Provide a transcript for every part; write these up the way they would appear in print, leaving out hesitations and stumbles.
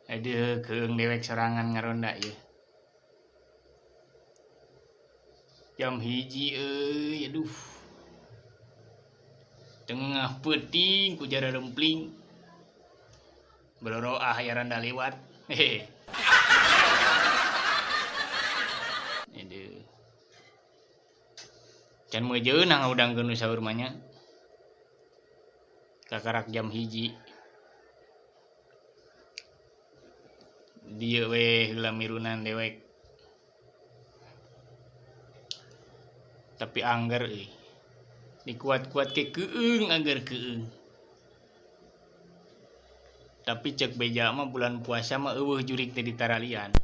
Aduh, keung dewek sorangan ngaronda ya. Jam hiji aduh. Tengah peting ku jara rempling. Beloroah ya randa lewat. Hehe. Aduh. Can mejeun nang udangkeun saur mah nya. Kakarak jam hiji. Dieu we heula mirunan dewek. Tapi angger euy. Dikuat-kuat ke keung angger keung. Tapi cek beja mah bulan puasa mah eueuh jurig teh ditaralian.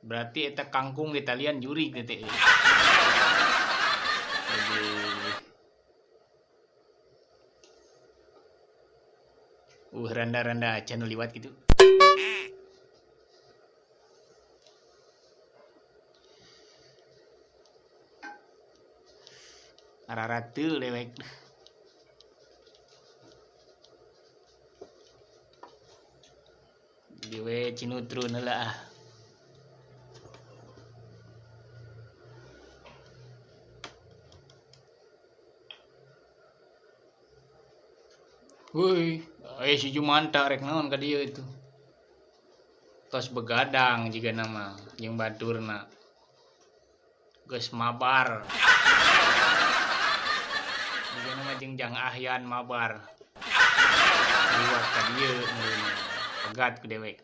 Berarti eta kangkung di talian jurig teh. Randa-randa acan liwat gitu. Ararateul dewek. Diwe cinutrun heula ah. Woi, si Jumanta rek naon ka dieu itu. Tos begadang jiga nama jeung baturna. Geus mabar. Jiga nama jeung Jang Ahyan mabar. Liwat ka dieu meureunna. Pegat ku dewek.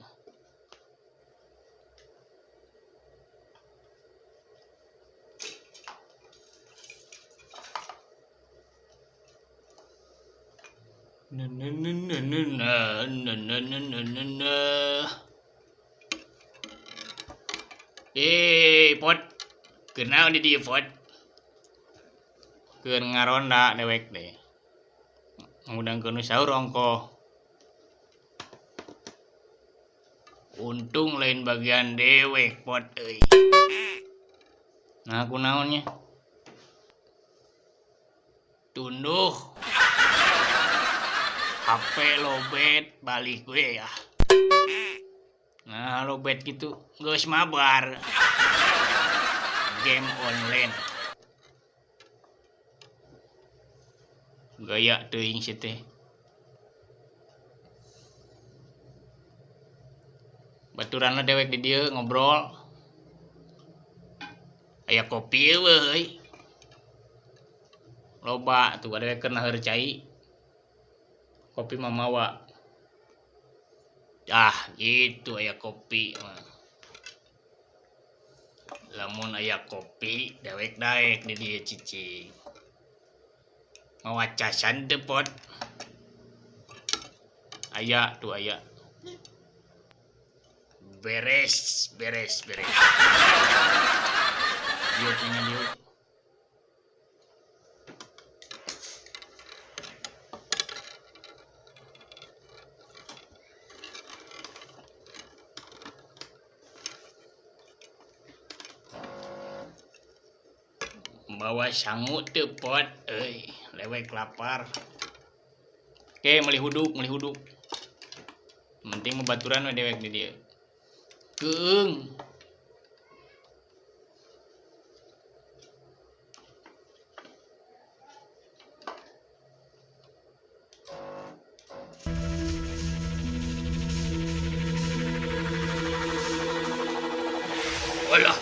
Pot. Kenaon di dieu pot? Keur ngaronda dewek deh. Ngudangkeun saur ongkoh. Untung lain bagian dewek pot euy. Nah kunaonnya? Tunduh. HP lobet balik gue ya. Nah lobet gitu geus mabar. Game online. Gaya teuing si teh. Baturanna dewek di dieu ngobrol. Aya kopi euy. Loba tuh dewek keur naeur cai. Kopi mamawa. Gitu aya kopi. Lamun aya kopi, dewek daek di dieu cicing. Mawacasan teu pot. Aya tuh aya. Beres. Dieu punya dieu. Bawa sangu teu pot euy, lewek lapar. Oke, meuli huduk. Penting membaturan we dewek di dieu. Keung. Olah.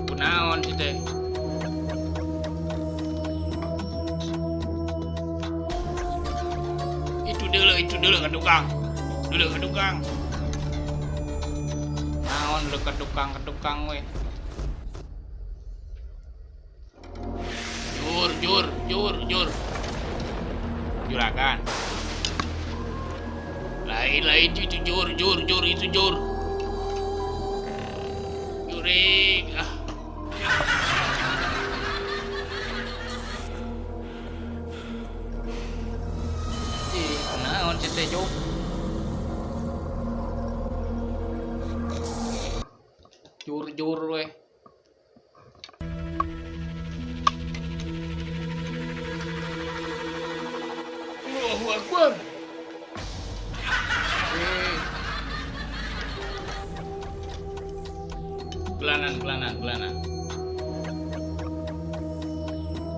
Kunaon sih teh? Itu dulu ke tukang. Naon dulu ke tukang we. Jur. Juragan. Lain itu jur itu jur. Jurig ah. Naon sih teh Jok? Jur we. Akbar. Pelanan.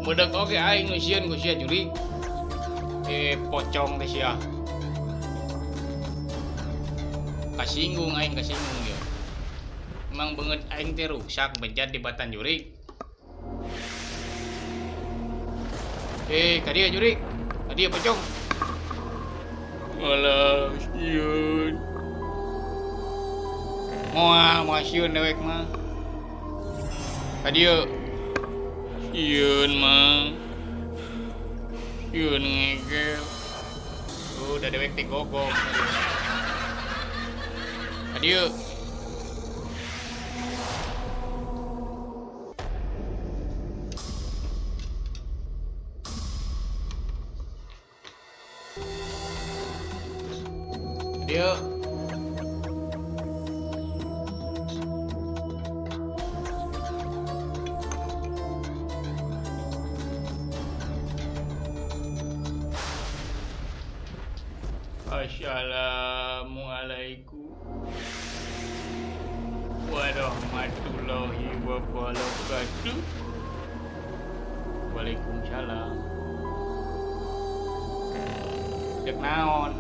Mudak oke aing nusian ku sia jurig. Pocong teh sia. Kasinggung ya. Emang banget aing teh rusak bejat di batan jurig. Kadia jurig. Kadia pocong. Alah, sieun. Moal sieun dewek mah. Kadia. Sieun mah. Sieun ngegel. Udah dewek teh gogok. Kadia. Dia Assalamualaikum warahmatullahi wabarakatuh. Waalaikumsalam. Cek naon?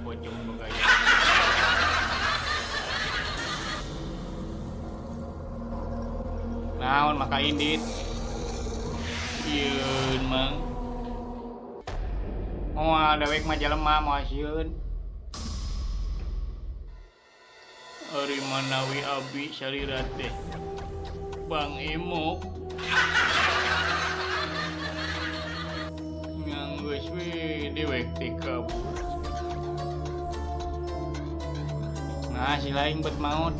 Pocong bagaya. Naon maka indit. Sieun mang. Dewek mah jelema moal sieun. Ari manawi abi salira teh. Bang Emok. Nganggeus we dewek teh kabur. Nah, si lain bet maut.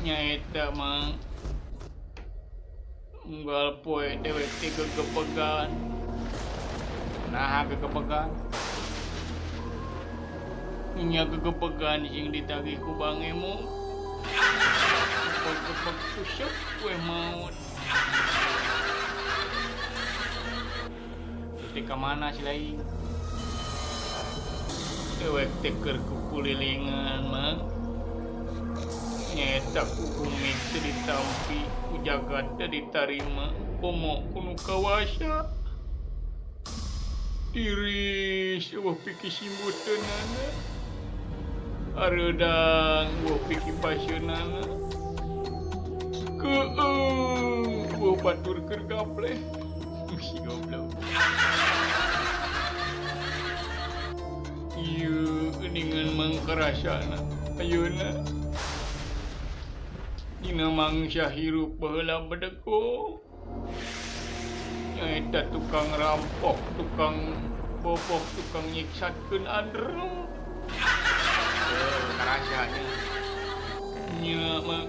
Nyaeta mang. Unggal poe dewek teh gegepegan. Nah, gegepegan. Nya gegepegan sing ditagih ku Bang Emo. Gepeg tusuk we maut. Terus di kamana si lain? Dewek teker kukulilingan mah nyeta kukumik teu ditampi ku jagat teu ditarima komo kunu kawasa tiris eueuh piki simbuteunana areudang eueuh piki pasieunana keueung eueuh batur keur gapleh si goblok. Ieu geuningan mangkarasana ayeuna dina mangsa hirup baheula bedego nyaeta tukang rampok, tukang bobok, tukang nyiksatkeun adreng. Karasanya nya mah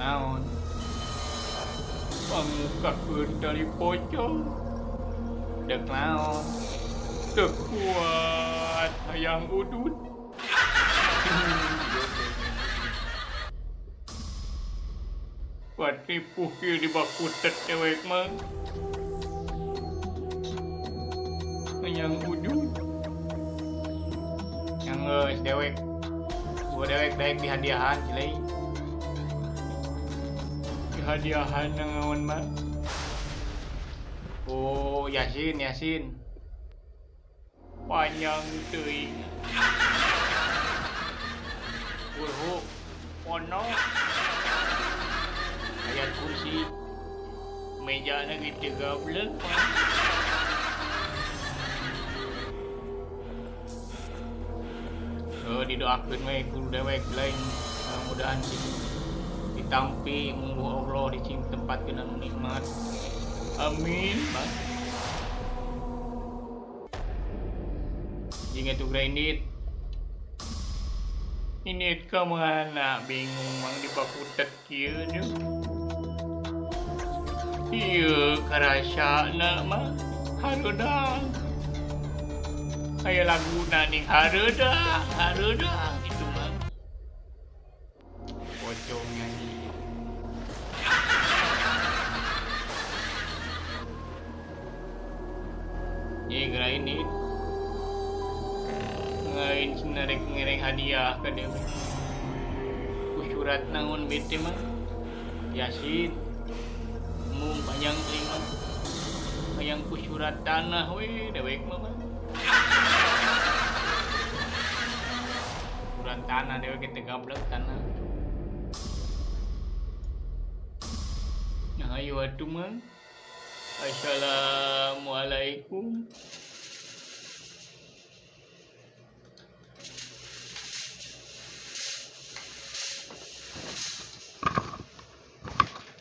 naon pangukakeun dari pocong dek naon teu kuat hayang udut. Kuat tipuh kieu di bakutet dewek mah hayang udut yang geus dewek gua dewek daek dihadiahan cilei hadiahan naon mah. Oh, Yasin. Panjang teuing. Ulhu ono. Aya kursi. Mejana ge 13 mah. Didoakeun we ku dewek lain mudah-mudahan sih ditampi munggu Allah di tempat kena nikmat. Amin. Jinga tu grindit. Ini ka mana bingung mang di bakutet kieu nya. Ieu karasana mah hareudang. kayak lagu nih hareudang gitu mah pocong nyanyi. Ye geura ini ngain ngereng hadiah ka dia. Ku surat naon bete mah Yasin mung panjang terima hayang ku surat tanah we dewek mah surat tanah dewek teh gablek tanah. Nah ayo atuh mah. Assalamualaikum.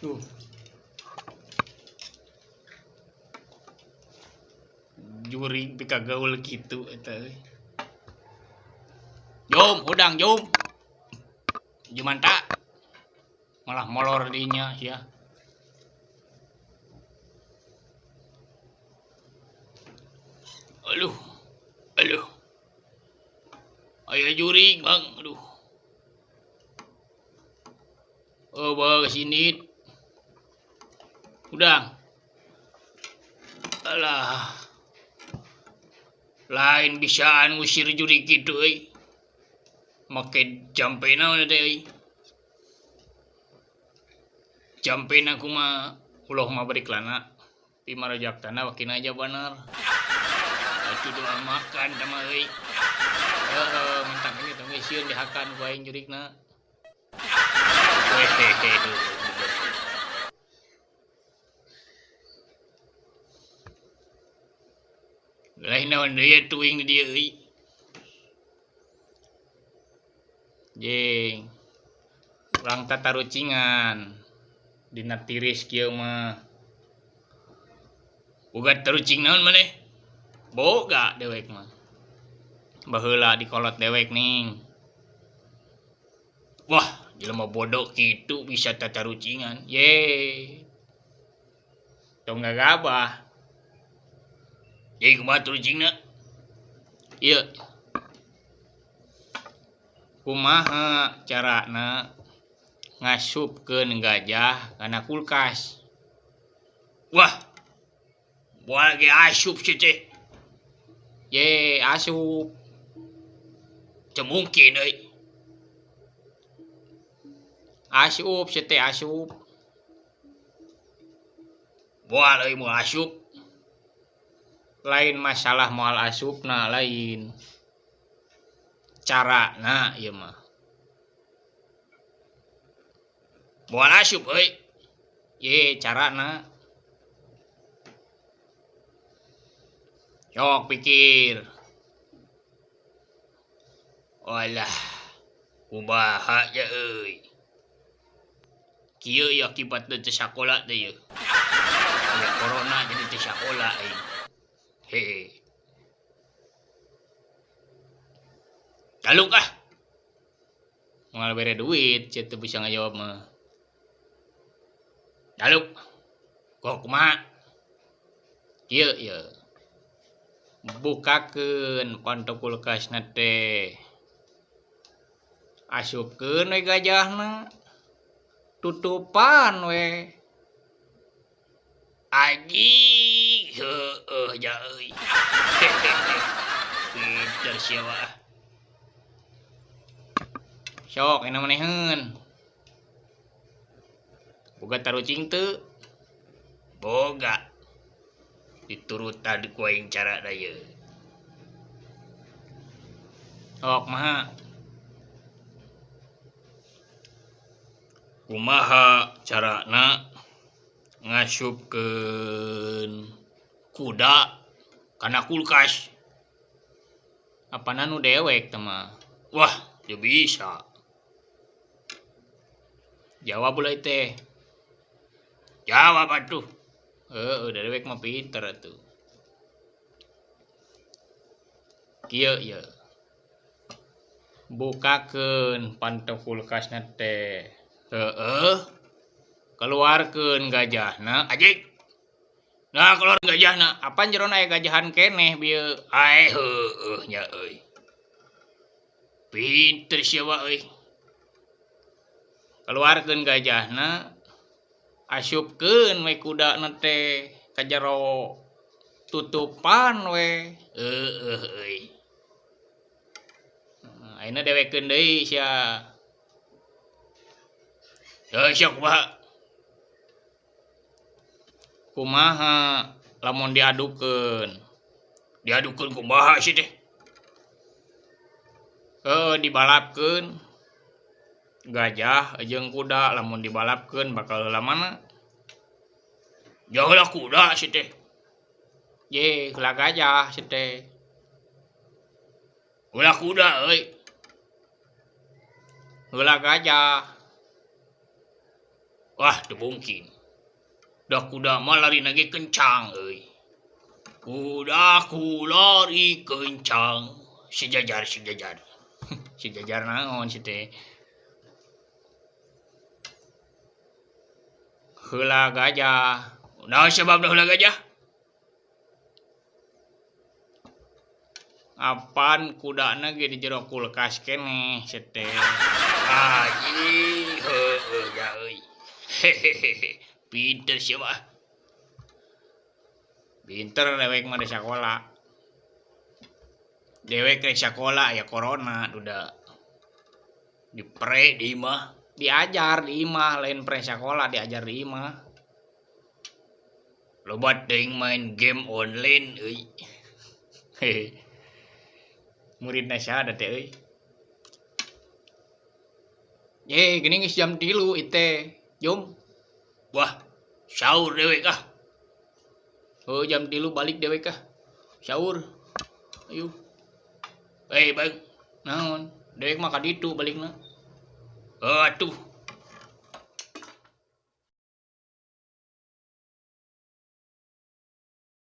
Tuh. Juri pika gaul gitu eta. Jom, udang jom. Jumanta. Malah molor dinya sia. Aduh. Aya juring, Bang. Aduh. Oh, bawa kesini. Udang. Alah. Lain bisaan ngusir juri gitu euy. Make jampena we teh. Jampena kumaha ulah mah bari kelana. Pi marajaktana wakin aja bener. Atuh doa makan tama euy. Mentang ini tong sieun dihakan ku aing jurigna. Lain naon deui tuing di dieu euy. Jeng. Urang tatarucingan. Dina tiris kieu mah. Boga tarucing naon maneh? Boga dewek mah. Baheula dikolot dewek ning. Wah, jelema bodoh kitu bisa tatarucingan. Ye. Tong gagabah. Jadi kumaha tarucingna? Ieu. Kumaha carana ngasupkeun gajah kana kulkas? Wah. Moal ge asup sih teh. Ye, asup. Teu mungkin euy. Asup sih teh asup. Moal euy moal asup. Lain masalah moal asupna lain. Carana ieu mah. Moal asup euy. Ye, carana. Sok pikir. Walah. Kumaha ya euy. Kieu akibat teu sakola teh ieu. Aya corona jadi teu sakola euy. Hehe. Galuk ah. Moal bere duit, ceuk teu bisa ngajawab mah. Galuk. Kok kumaha? Kieu bukakeun panto kulkasna teh. Asupkeun we gajahna. Tutupan we. Aji, heueuh ja euy. Pinter sia wah. Sok ena maneheun. Boga tarucing teu? Boga. Diturutan ku aing cara da ieu. Sok maha? Kumaha carana ngasupkeun kuda kana kulkas? Apana nu dewek teh mah? Wah, teu bisa. Jawab ulah teh. Jawab atuh. Heueuh, dewek mah pinter atuh. Kieu. Bukakeun panto kulkasna teh. Heueuh. Keluarkeun gajahna, ajik. Nah keluar gajah na apa jeron aya gajahan keneh bieu ae heueuh nya euy pinter siapa euy keluarkeun gajahna asupkeun we kudana teh ka jero tutupan we euy ayeuna dewekeun deui sia sok kumaha kumaha lamun diadukeun kumaha sih teh dibalapkeun gajah jeung kuda lamun dibalapkeun bakal heula mana ya heula kuda sih teh ye heula gajah sih teh heula kuda euy heula gajah wah teu mungkin dah kuda mah lari nage kencang euy kuda ku lari kencang sejajar sejajar naon sih teh heula gajah naon sebabna heula gajah apan kudana ge di jero kulkas keneh sih teh anjing heueuh ya euy hehehe pinter siapa pinter dewek mah di sakola dewek ke sakola ya corona duda dipre di imah diajar di imah lain pre sakola diajar di imah loba teuing main game online euy hehe muridna saha teh euy ye geuning geus jam 3 iteh jom wah saur dewek kah oh jam 3 balik dewek kah saur ayo baik naon dewek mah ka ditu balikna atuh